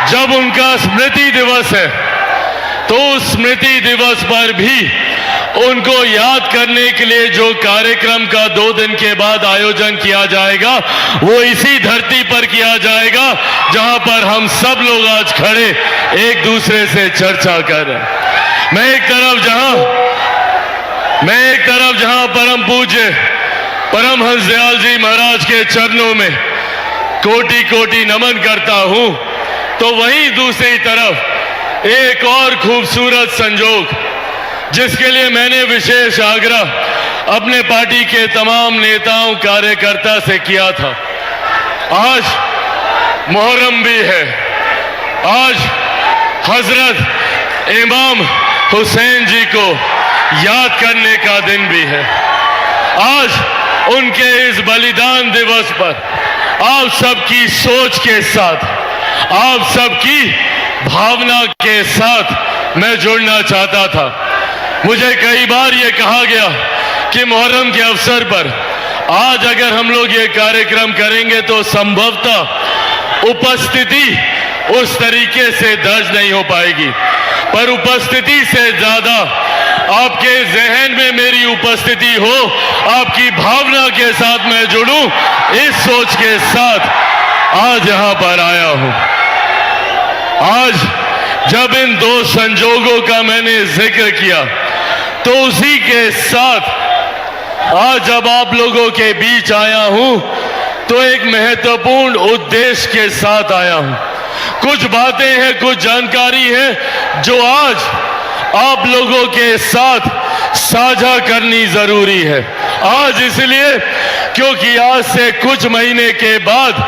जब उनका स्मृति दिवस है तो स्मृति दिवस पर भी उनको याद करने के लिए जो कार्यक्रम का 2 दिन के बाद आयोजन किया जाएगा वो इसी धरती पर किया जाएगा जहां पर हम सब लोग आज खड़े एक दूसरे से चर्चा कर रहे हैं। मैं एक तरफ जहां परम पूज्य परमहंस दयाल जी महाराज के चरणों में कोटि कोटि नमन करता हूं, तो वहीं दूसरी तरफ एक और खूबसूरत संजोग जिसके लिए मैंने विशेष आग्रह अपने पार्टी के तमाम नेताओं कार्यकर्ता से किया था। आज मुहर्रम भी है, आज हजरत इमाम हुसैन जी को याद करने का दिन भी है। आज उनके इस बलिदान दिवस पर आप सबकी सोच के साथ, आप सबकी भावना के साथ मैं जुड़ना चाहता था। मुझे कई बार ये कहा गया कि मुहर्रम के अवसर पर आज अगर हम लोग ये कार्यक्रम करेंगे तो संभवतः उपस्थिति उस तरीके से दर्ज नहीं हो पाएगी, पर उपस्थिति से ज्यादा आपके जहन में मेरी उपस्थिति हो, आपकी भावना के साथ मैं जुड़ूं, इस सोच के साथ आज यहां पर आया हूं। आज जब इन 2 संजोगों का मैंने जिक्र किया तो उसी के साथ आज जब आप लोगों के बीच आया हूं तो एक महत्वपूर्ण उद्देश्य के साथ आया हूं। कुछ बातें हैं, कुछ जानकारी है जो आज आप लोगों के साथ साझा करनी जरूरी है। आज इसलिए क्योंकि आज से कुछ महीने के बाद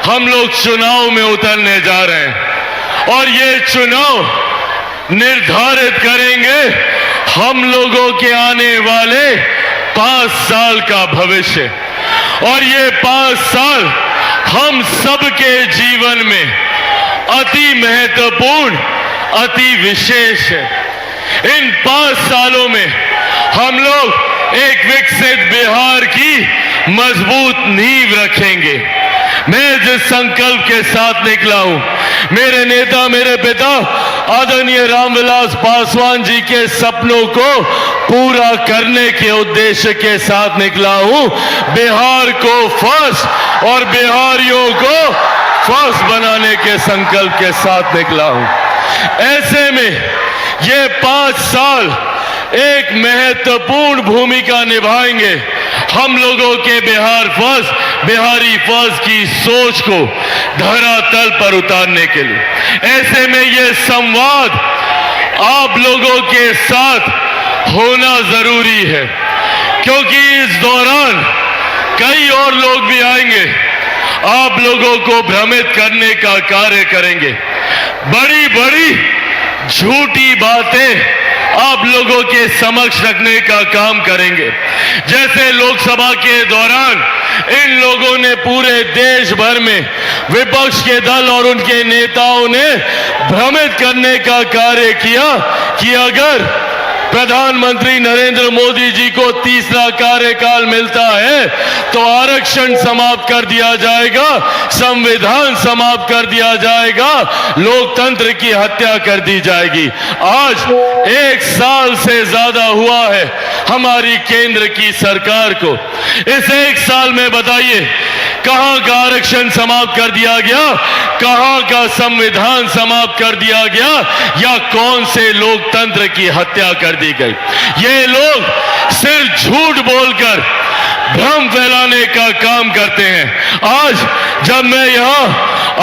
हम लोग चुनाव में उतरने जा रहे हैं और ये चुनाव निर्धारित करेंगे हम लोगों के आने वाले 5 साल का भविष्य। और ये 5 साल हम सबके जीवन में अति महत्वपूर्ण, अति विशेष है। इन 5 सालों में हम लोग एक विकसित बिहार की मजबूत नींव रखेंगे। मैं जिस संकल्प के साथ निकला हूं, मेरे नेता, मेरे पिता आदरणीय रामविलास पासवान जी के सपनों को पूरा करने के उद्देश्य के साथ निकला हूं। बिहार को फर्स्ट और बिहारियों को फर्स्ट बनाने के संकल्प के साथ निकला हूं। ऐसे में ये 5 साल एक महत्वपूर्ण भूमिका निभाएंगे हम लोगों के बिहार फर्स्ट, बिहारी फर्स्ट की सोच को धरातल पर उतारने के लिए। ऐसे में ये संवाद आप लोगों के साथ होना जरूरी है, क्योंकि इस दौरान कई और लोग भी आएंगे, आप लोगों को भ्रमित करने का कार्य करेंगे। बड़ी बड़ी झूठी बातें आप लोगों के समक्ष रखने का काम करेंगे। जैसे लोकसभा के दौरान इन लोगों ने पूरे देश भर में विपक्ष के दल और उनके नेताओं ने भ्रमित करने का कार्य किया कि अगर प्रधानमंत्री नरेंद्र मोदी जी को तीसरा कार्यकाल मिलता है तो आरक्षण समाप्त कर दिया जाएगा, संविधान समाप्त कर दिया जाएगा, लोकतंत्र की हत्या कर दी जाएगी। आज 1 साल से ज्यादा हुआ है हमारी केंद्र की सरकार को। इस 1 साल में बताइए कहां का आरक्षण समाप्त कर दिया गया, कहां का संविधान समाप्त कर दिया गया, या कौन से लोकतंत्र की हत्या कर दी गई। ये लोग सिर्फ झूठ बोलकर भ्रम फैलाने का काम करते हैं। आज जब मैं यहां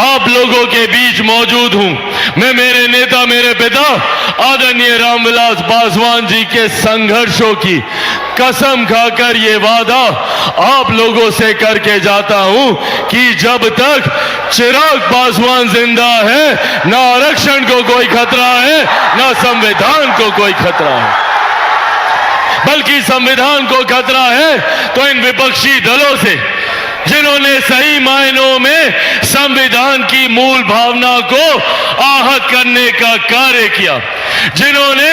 आप लोगों के बीच मौजूद हूं, मैं मेरे नेता, मेरे पिता आदरणीय रामविलास पासवान जी के संघर्षों की कसम खाकर ये वादा आप लोगों से करके जाता हूं कि जब तक चिराग पासवान जिंदा है, ना आरक्षण को कोई खतरा है, ना संविधान को कोई खतरा है। बल्कि संविधान को खतरा है तो इन विपक्षी दलों से, जिन्होंने सही मायनों में संविधान की मूल भावना को आहत करने का कार्य किया, जिन्होंने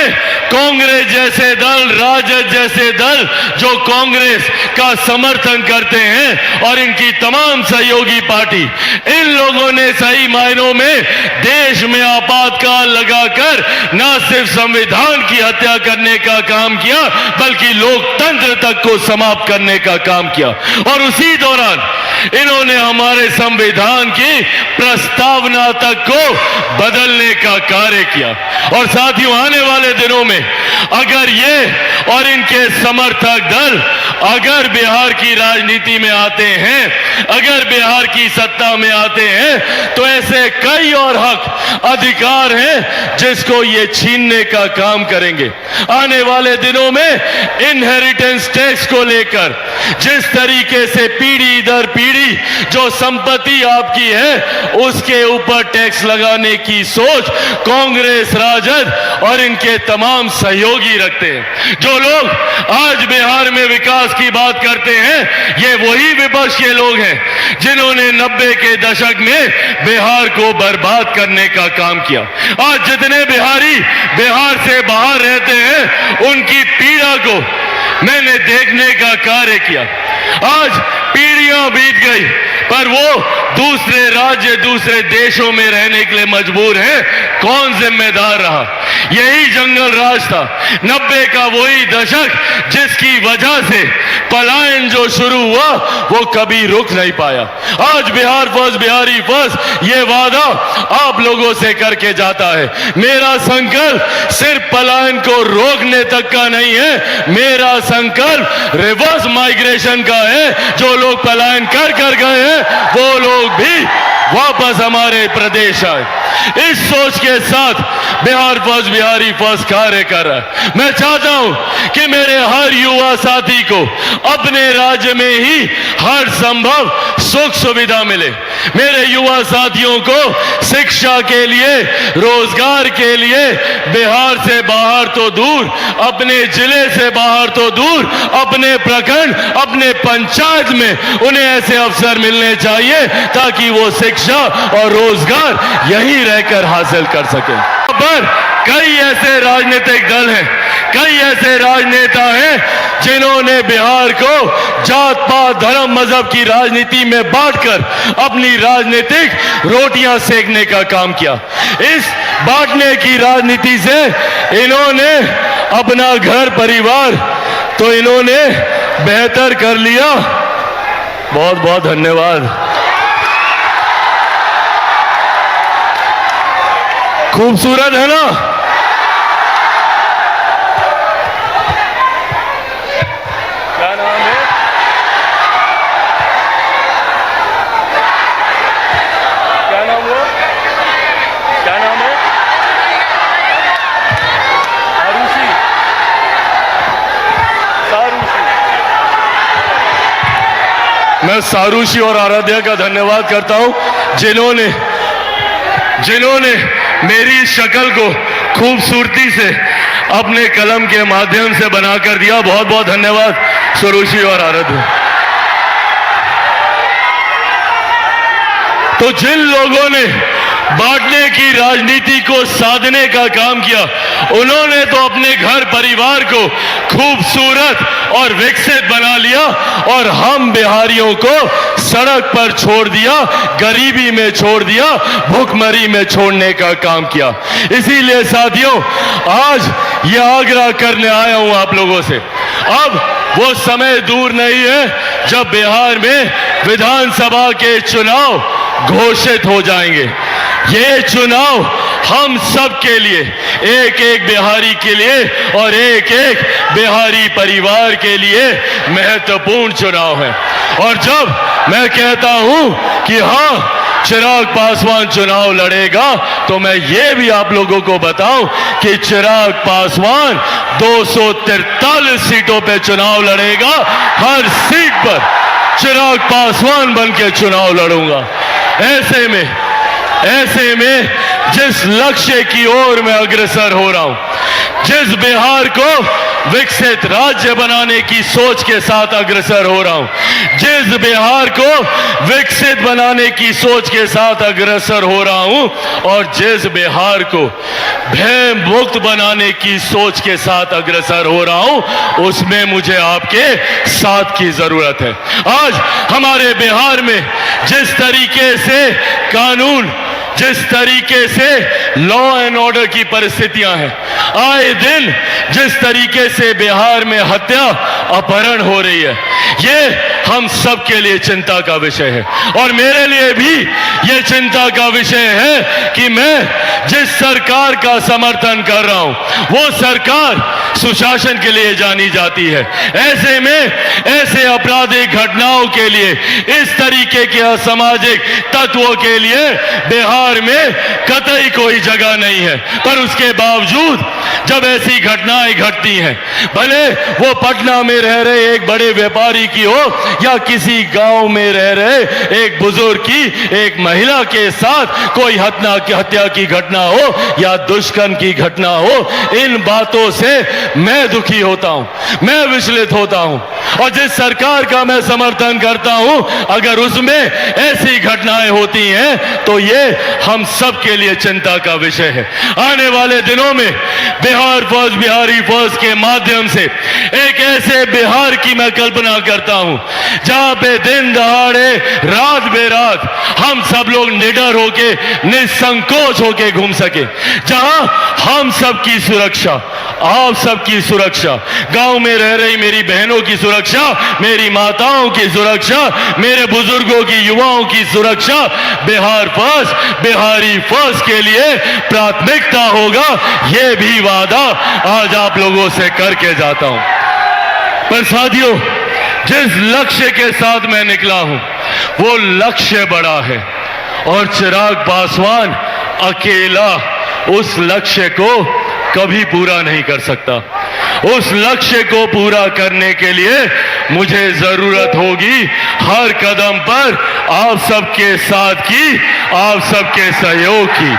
कांग्रेस जैसे दल, राजद जैसे दल जो कांग्रेस का समर्थन करते हैं और इनकी तमाम सहयोगी पार्टी, इन लोगों ने सही मायनों में देश में आपातकाल लगाकर न सिर्फ संविधान की हत्या करने का काम किया बल्कि लोकतंत्र तक को समाप्त करने का काम किया। और उसी दौरान इन्होंने हमारे संविधान की प्रस्तावना तक को बदलने का कार्य किया। और साथियों, आने वाले दिनों में अगर ये और इनके समर्थक दल अगर बिहार की राजनीति में आते हैं, अगर बिहार की सत्ता में आते हैं, तो ऐसे कई और हक अधिकार हैं जिसको ये छीनने का काम करेंगे। आने वाले दिनों में इनहेरिटेंस टैक्स को लेकर जिस तरीके से पीढ़ी दर पीढ़ी जो संपत्ति आपकी है उसके ऊपर टैक्स लगाने की सोच कांग्रेस, राजद और इनके तमाम सहयोगी रखते हैं। जो लोग आज बिहार में विकास की बात करते हैं, ये वही विपक्ष के लोग हैं जिन्होंने 90 के दशक में बिहार को बर्बाद करने का काम किया। आज जितने बिहारी बिहार से बाहर रहते हैं उनकी पीड़ा को मैंने देखने का कार्य किया। आज पीढ़ियां बीत गई पर वो दूसरे राज्य, दूसरे देशों में रहने के लिए मजबूर हैं। कौन जिम्मेदार रहा? यही जंगल राज था, 90 का वही दशक जिसकी वजह से पलायन जो शुरू हुआ वो कभी रुक नहीं पाया। आज बिहार फर्स्ट, बिहारी फर्स्ट ये वादा आप लोगों से करके जाता है। मेरा संकल्प सिर्फ पलायन को रोकने तक का नहीं है, मेरा संकल्प रिवर्स माइग्रेशन का है। जो लोग पलायन कर गए हैं वो लोग भी वापस हमारे प्रदेश आए। इस सोच के साथ बिहार फर्स्ट, बिहारी फर्स्ट कार्य कर रहा है। मैं चाहता हूं कि मेरे हर युवा साथी को अपने राज्य में ही हर संभव सुख सुविधा मिले। मेरे युवा साथियों को शिक्षा के लिए, रोजगार के लिए बिहार से बाहर तो दूर, अपने जिले से बाहर तो दूर, अपने प्रखंड, अपने पंचायत में उन्हें ऐसे अवसर मिलने चाहिए ताकि वो शिक्षा और रोजगार यहीं रहकर हासिल कर सके। पर कई ऐसे राजनीतिक दल हैं, कई ऐसे राजनेता हैं जिन्होंने बिहार को जात पात, धर्म, मजहब की राजनीति में बांटकर अपनी राजनीतिक रोटियां सेकने का काम किया। इस बांटने की राजनीति से इन्होंने अपना घर परिवार तो इन्होंने बेहतर कर लिया। बहुत बहुत धन्यवाद। खूबसूरत है ना? क्या नाम है? क्या नाम हुआ? क्या नाम है? सारूशी। मैं सारूशी और आराध्या का धन्यवाद करता हूं जिन्होंने मेरी शक्ल को खूबसूरती से अपने कलम के माध्यम से बनाकर दिया। बहुत बहुत धन्यवाद सरूषी और आराध्या। तो जिन लोगों ने बांटने की राजनीति को साधने का काम किया, उन्होंने तो अपने घर परिवार को खूबसूरत और विकसित बना लिया और हम बिहारियों को सड़क पर छोड़ दिया, गरीबी में छोड़ दिया, भूखमरी में छोड़ने का काम किया। इसीलिए साथियों, आज ये आग्रह करने आया हूं आप लोगों से, अब वो समय दूर नहीं है जब बिहार में विधानसभा के चुनाव घोषित हो जाएंगे। ये चुनाव हम सब के लिए, एक एक बिहारी के लिए और एक एक बिहारी परिवार के लिए महत्वपूर्ण चुनाव है। और जब मैं कहता हूं कि हाँ चिराग पासवान चुनाव लड़ेगा, तो मैं ये भी आप लोगों को बताऊं कि चिराग पासवान 243 सीटों पे चुनाव लड़ेगा। हर सीट पर चिराग पासवान बन के चुनाव लड़ूंगा। ऐसे में जिस लक्ष्य की ओर मैं अग्रसर हो रहा हूं, जिस बिहार को विकसित राज्य बनाने की सोच के साथ अग्रसर हो रहा हूं। जिस बिहार को विकसित बनाने की सोच के साथ अग्रसर हो रहा हूं और जिस बिहार को भय मुक्त बनाने की सोच के साथ अग्रसर हो रहा हूं, उसमें मुझे आपके साथ की जरूरत है। आज हमारे बिहार में जिस तरीके से कानून, जिस तरीके से लॉ एंड ऑर्डर की परिस्थितियां हैं, आए दिन जिस तरीके से बिहार में हत्या, अपहरण हो रही है, ये हम सब के लिए चिंता का विषय है। और मेरे लिए भी ये चिंता का विषय है कि मैं जिस सरकार का समर्थन कर रहा हूं, वो सरकार सुशासन के लिए जानी जाती है। ऐसे में ऐसे आपराधिक घटनाओं के लिए, इस तरीके के असामाजिक तत्वों के लिए बिहार में कतई कोई जगह नहीं है। पर उसके बावजूद जब ऐसी घटनाएं घटती हैं, भले वो पटना में रह रहे एक बड़े व्यापारी की हो या किसी गांव में रह रहे एक बुजुर्ग की, एक महिला के साथ कोई हत्या की घटना हो या दुष्कर्म की घटना हो, इन बातों से मैं दुखी होता हूं, मैं विचलित होता हूं। और जिस सरकार का मैं समर्थन करता हूं, अगर उसमें ऐसी घटनाएं होती हैं तो ये हम सब के लिए चिंता का विषय है। आने वाले दिनों में बिहार फर्स्ट, बिहारी फर्स्ट के माध्यम से एक ऐसे बिहार की मैं कल्पना करता हूं जहां पे दिन दहाड़े, रात बेरात हम सब लोग निडर होके, निसंकोच होके घूम सके, जहां हम सबकी सुरक्षा, आप सबकी सुरक्षा, गांव में रह रही मेरी बहनों की सुरक्षा, मेरी माताओं की सुरक्षा, मेरे बुजुर्गों की, युवाओं की सुरक्षा बिहार फर्स्ट, बिहारी फर्स्ट के लिए प्राथमिकता होगा। यह भी वादा आज आप लोगों से करके जाता हूं। पर साथियों, जिस लक्ष्य के साथ मैं निकला हूं, वो लक्ष्य बड़ा है और चिराग पासवान अकेला उस लक्ष्य को कभी पूरा नहीं कर सकता। उस लक्ष्य को पूरा करने के लिए मुझे जरूरत होगी हर कदम पर आप सबके साथ की, आप सबके सहयोग की।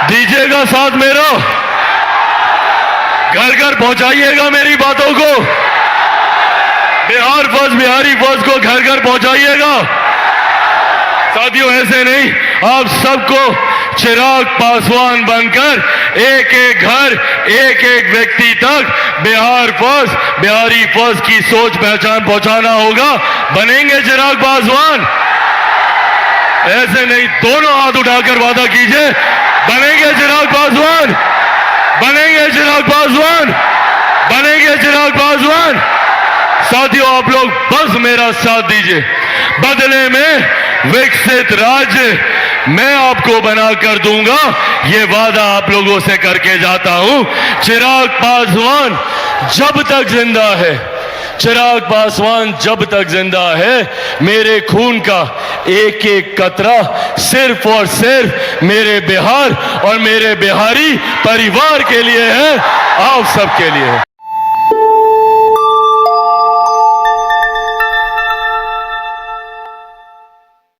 दीजिएगा साथ मेरा, घर घर पहुंचाइएगा मेरी बातों को, बिहार फर्स्ट, बिहारी फर्स्ट को घर घर पहुंचाइएगा। साथियों, ऐसे नहीं, आप सबको चिराग पासवान बनकर एक एक घर, एक एक व्यक्ति तक बिहार फर्स्ट, बिहारी फर्स्ट की सोच पहचान पहुंचाना होगा। बनेंगे चिराग पासवान? ऐसे नहीं, दोनों हाथ उठाकर वादा कीजिए, बनेंगे चिराग पासवान, बनेंगे चिराग पासवान, बनेंगे चिराग पासवान। साथियों, आप लोग बस मेरा साथ दीजिए, बदले में विकसित राज्य मैं आपको बनाकर दूंगा, ये वादा आप लोगों से करके जाता हूं। चिराग पासवान जब तक जिंदा है, चिराग पासवान जब तक जिंदा है, मेरे खून का एक एक कतरा सिर्फ और सिर्फ मेरे बिहार और मेरे बिहारी परिवार के लिए है, आप सबके लिए है।